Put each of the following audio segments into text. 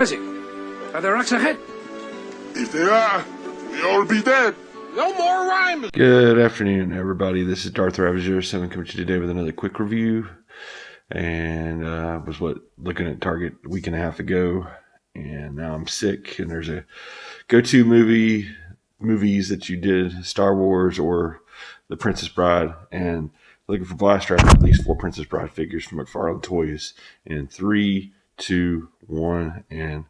Phazik, are there rocks ahead? If there are, we all be dead. No more rhymes. Good afternoon, everybody. This is Darth Ravager 7 coming to you today with another quick review. And was looking at Target a week and a half ago, and now I'm sick. And there's a go-to movies that you did, Star Wars or The Princess Bride, and looking for Blaster. I have at least 4 Princess Bride figures from McFarlane Toys. In 3, 2, 1, and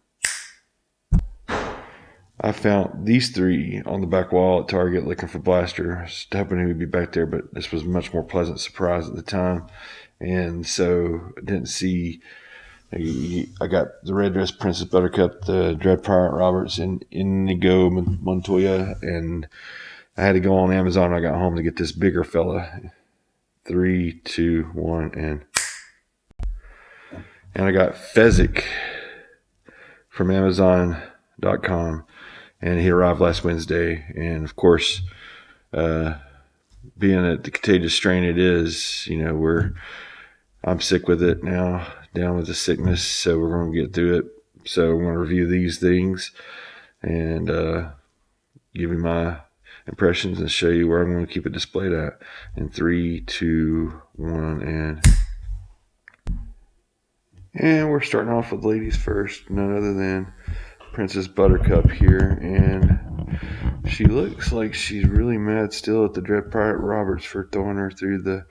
I found these 3 on the back wall at Target looking for Blaster. I was hoping he would be back there, but this was a much more pleasant surprise at the time. And so I didn't see. I got the red dress Princess Buttercup, the Dread Pirate Roberts, and Indigo Montoya, and I had to go on Amazon when I got home to get this bigger fella. 3, 2, 1, and I got Phazik from Amazon.com, and he arrived last Wednesday. And of course, being that the contagious strain it is, I'm sick with it now, down with the sickness, so we're going to get through it. So I'm going to review these things and give you my impressions and show you where I'm going to keep it displayed at. In 3, 2, 1, and we're starting off with ladies first, none other than Princess Buttercup here, and she looks like she's really mad still at the Dread Pirate Roberts for throwing her through the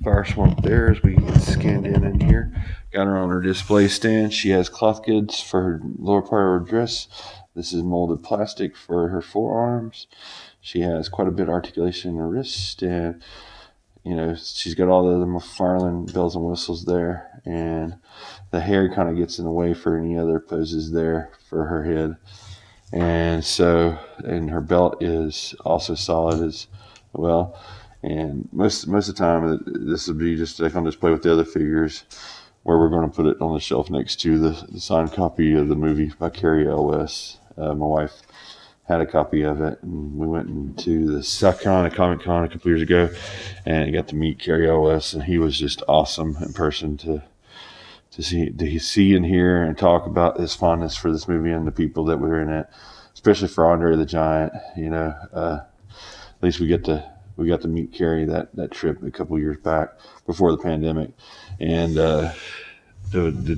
fire swamp there as we get scanned in here. Got her on her display stand. She has cloth goods for her lower part of her dress. This is molded plastic for her forearms. She has quite a bit of articulation in her wrist, and she's got all the other McFarlane bells and whistles there, and the hair kind of gets in the way for any other poses there for her head. And her belt is also solid as well. And most of the time, this will be just like on display with the other figures, where we're going to put it on the shelf next to the signed copy of the movie by Carrie Elwes. My wife had a copy of it, and we went into the South Carolina Comic Con a couple years ago, and got to meet Carrie Elwes, and he was just awesome in person to see and hear and talk about his fondness for this movie and the people that were in it, especially for Andre the Giant. At least we got to meet Carrie that trip a couple years back before the pandemic, and the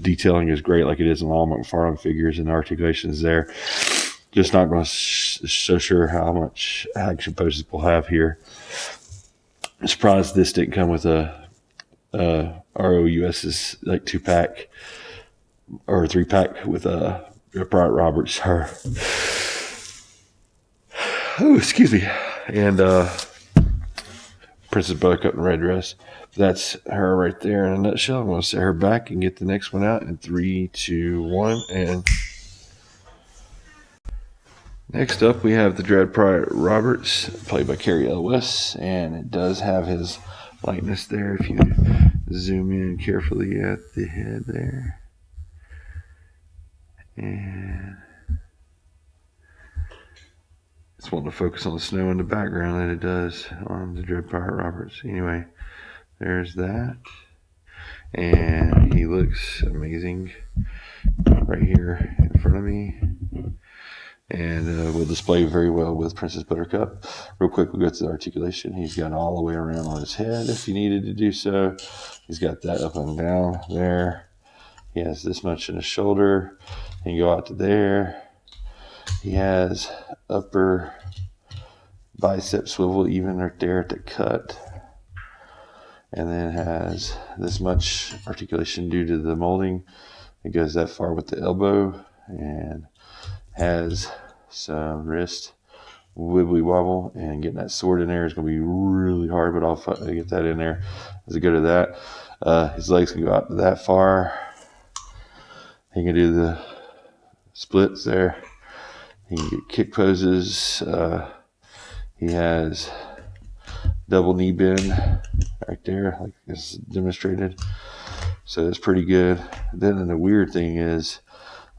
detailing is great, like it is in all McFarlane figures, and the articulation is there. Just not going to so sure how much action poses we'll have here. I'm surprised this didn't come with a ROUS's like 2-pack or 3-pack with a Pirate Roberts. Excuse me. And Princess Buttercup in red dress. That's her right there in a nutshell. I'm going to set her back and get the next one out in 3, 2, 1, and next up we have the Dread Pirate Roberts, played by Carrie Elwes, and it does have his likeness there if you zoom in carefully at the head there. And it's wanting to focus on the snow in the background that it does on the Dread Pirate Roberts. Anyway, there's that. And he looks amazing right here in front of me. And will display very well with Princess Buttercup. Real quick, we'll go to the articulation. He's got all the way around on his head if he needed to do so. He's got that up and down there. He has this much in his shoulder. He can go out to there. He has upper bicep swivel even right there at the cut. And then has this much articulation due to the molding. It goes that far with the elbow, and has some wrist wibbly wobble, and getting that sword in there is going to be really hard, but I'll get that in there as I go to that. His legs can go out to that far. He can do the splits there. He can get kick poses. He has double knee bend right there, like it's demonstrated. So it's pretty good. Then the weird thing is,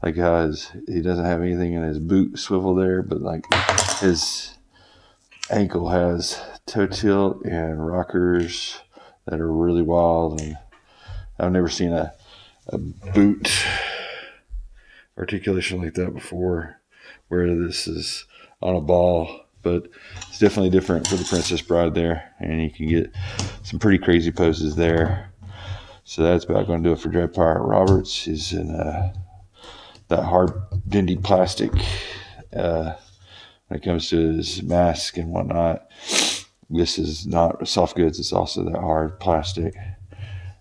like how he doesn't have anything in his boot swivel there, but like his ankle has toe tilt and rockers that are really wild. And I've never seen a boot articulation like that before, where this is on a ball. But it's definitely different for the Princess Bride there, and you can get some pretty crazy poses there. So that's about going to do it for Dread Pirate Roberts. He's in that hard dindy plastic when it comes to his mask and whatnot. This is not soft goods. It's also that hard plastic,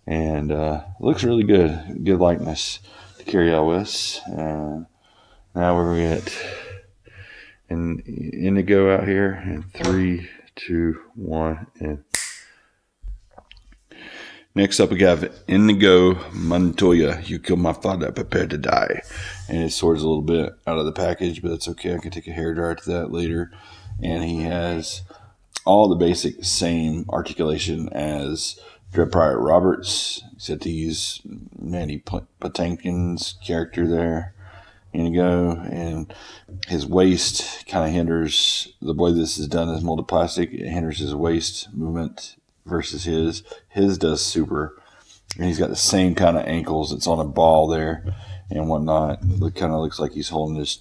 and looks really good. Good likeness to carry out with. Now we're going to get an Indigo out here in 3, 2, 1, and next up we got Indigo Montoya. You killed my father, prepare to die. And his sword's a little bit out of the package, but that's okay. I can take a hairdryer to that later. And he has all the basic same articulation as Dread Pirate Roberts, except he's Mandy Patinkin's character there. Indigo, and his waist kind of hinders the way this is done is molded plastic. It hinders his waist movement versus his. His does super, and he's got the same kind of ankles. It's on a ball there and whatnot. It kind of looks like he's holding his,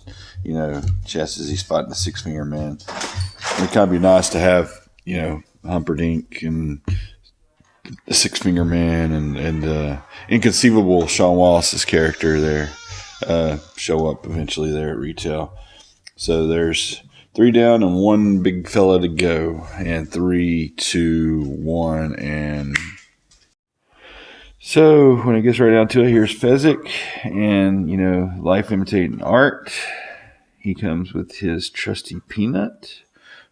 chest as he's fighting the Six Finger Man. It kind of be nice to have, Humperdinck and the Six Finger Man and inconceivable Sean Wallace's character there. Show up eventually there at retail. So there's 3 down and 1 big fella to go. And 3, 2, 1, and so when it gets right down to it, here's Phazik, and life imitating art. He comes with his trusty peanut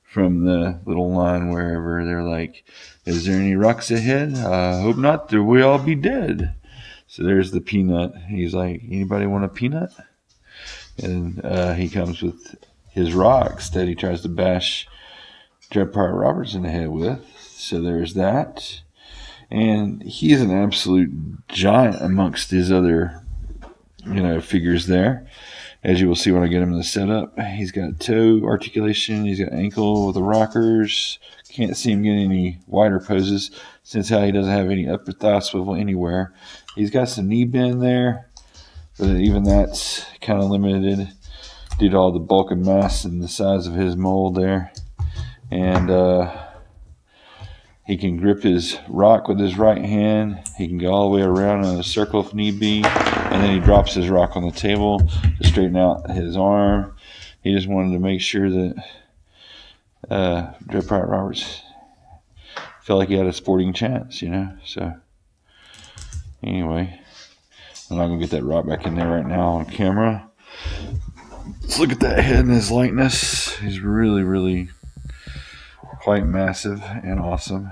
from the little line wherever they're like, "Is there any rocks ahead? I hope not. There we all be dead." So there's the peanut. He's like, "Anybody want a peanut?" And he comes with his rocks that he tries to bash Dread Pirate Roberts in the head with. So there's that. And he's an absolute giant amongst his other, figures there. As you will see when I get him in the setup. He's got toe articulation. He's got ankle with the rockers. Can't see him getting any wider poses since how he doesn't have any upper thigh swivel anywhere. He's got some knee bend there, but even that's kind of limited due to all the bulk and mass and the size of his mold there. And he can grip his rock with his right hand. He can go all the way around in a circle if need be. And then he drops his rock on the table to straighten out his arm. He just wanted to make sure that Dread Pirate Roberts felt like he had a sporting chance, So anyway, I'm not going to get that rock back in there right now on camera. Let's look at that head and his likeness. He's really, really quite massive and awesome.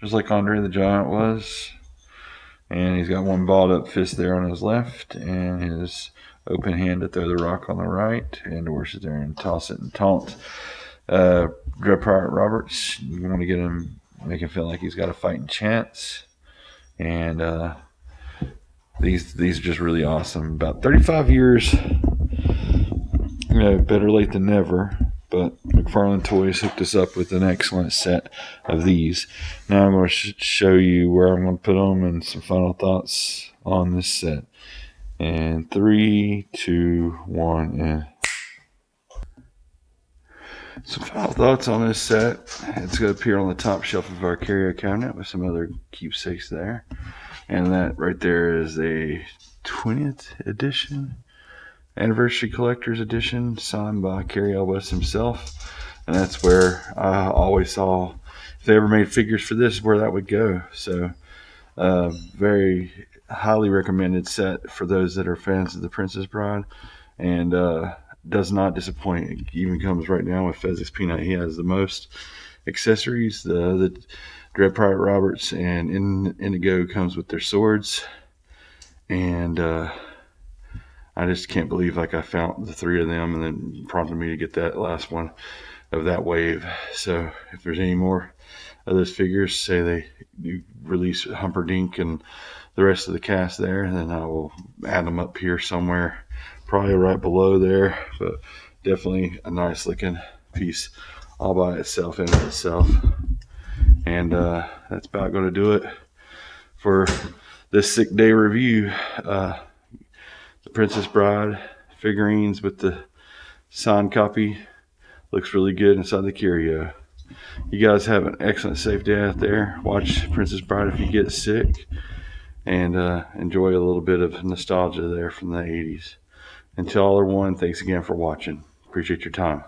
Just like Andre the Giant was. And he's got one balled up fist there on his left and his open hand to throw the rock on the right. And to sit there and toss it and taunt. Dread Pirate Roberts, you want to get him, make him feel like he's got a fighting chance. And these are just really awesome. About 35 years, better late than never. But McFarlane Toys hooked us up with an excellent set of these. Now I'm going to show you where I'm going to put them and some final thoughts on this set. And 3, 2, 1, and some final thoughts on this set. It's going to appear on the top shelf of our carrier cabinet with some other keepsakes there. And that right there is a 20th edition. Anniversary Collector's Edition signed by Cary L. West himself, and that's where I always saw if they ever made figures for this where that would go. So very highly recommended set for those that are fans of the Princess Bride, and does not disappoint. It even comes right now with Fezzik's peanut. He has the most accessories. The Dread Pirate Roberts and Indigo comes with their swords, and I just can't believe I found the 3 of them and then prompted me to get that last one of that wave. So if there's any more of those figures, say they release Humperdinck and the rest of the cast there, then I will add them up here somewhere, probably right below there. But definitely a nice looking piece all by itself in itself. And that's about going to do it for this sick day review. The Princess Bride figurines with the signed copy. Looks really good inside the curio. You guys have an excellent safe day out there. Watch Princess Bride if you get sick. And enjoy a little bit of nostalgia there from the 80s. Until all are one, thanks again for watching. Appreciate your time.